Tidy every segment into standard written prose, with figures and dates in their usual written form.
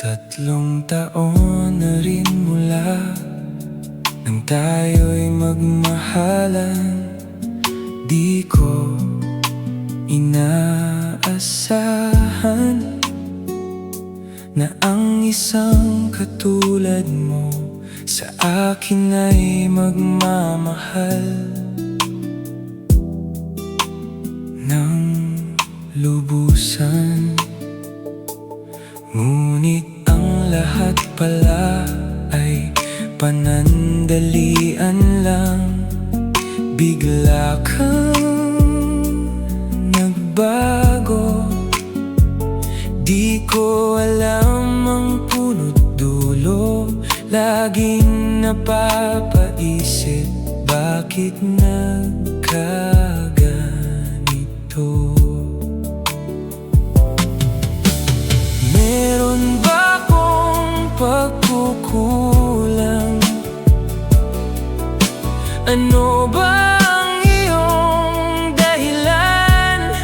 3 taon na rin mula nang tayo'y magmahalan. Di ko inaasahan na ang isang katulad mo sa akin ay magmamahal ng lubusan. Ngunit ang lahat pala ay panandalian lang. Bigla kang nagbago, di ko alam ang punot dulo. Laging napapaisip, bakit nagkaganito? Meron ba akong pagkukulang? Ano ba ang iyong dahilan?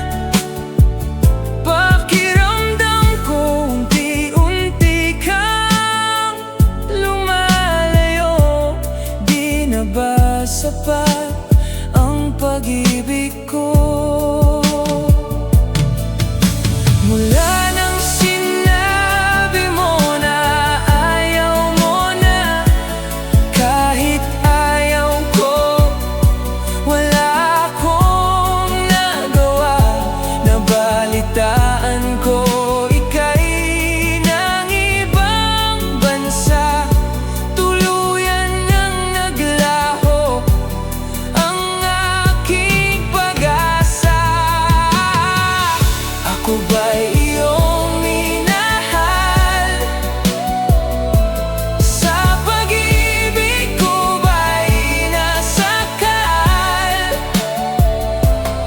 Pakiramdam ko unti-unti kang lumalayo. Di na ba sapat ang pag-ibig ko? Mula nang sinabi mo na ayaw mo na, kahit ayaw ko, wala akong nagawa. Nabalitaan ko ika'y ng ibang bansa. Tuluyan nang naglaho ang aking pag-asa. Ako ba'y iyong minahal? Sa pag-ibig ko ba'y nasakal?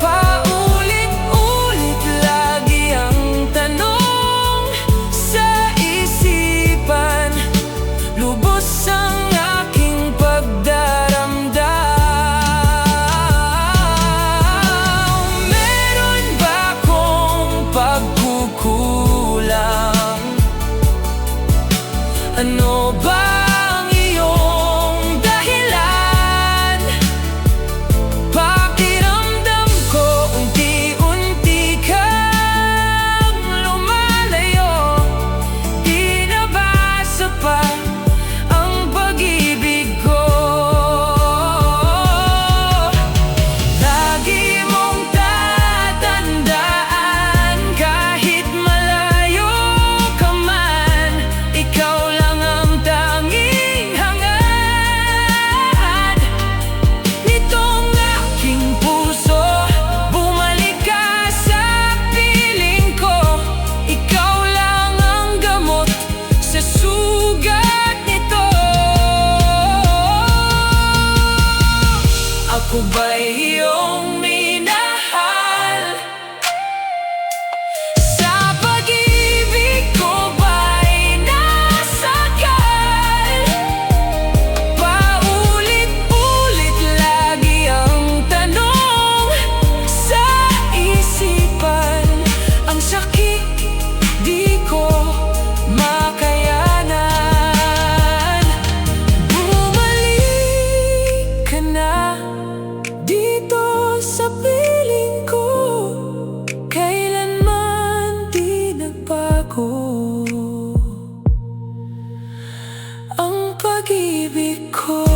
Paulit-ulit lagi ang tanong sa isipan. Lubos ang aking pagdaramdam. Meron ba akong pagkukulang? Ano ba ang iyong dahilan? Pakiramdam ko unti-unti kang lumalayo. Di na ba sapat ang pag-ibig ko? Lagi mong tatandaan, kahit malayo ka man, ikaw lang ang tanging hangad nitong aking puso. Bumalik ka sa piling ko, ikaw lang ang gamot sa sugat nito. Ako ba'y iyong minahal? Sa pag-ibig ko ba'y nasakal? Paulit-ulit lagi ang tanong sa isipan. Ang sakit di ko makayanan. Bumalik ka na dito sa piling ko. Kailanman di nagbago ang pag-ibig ko.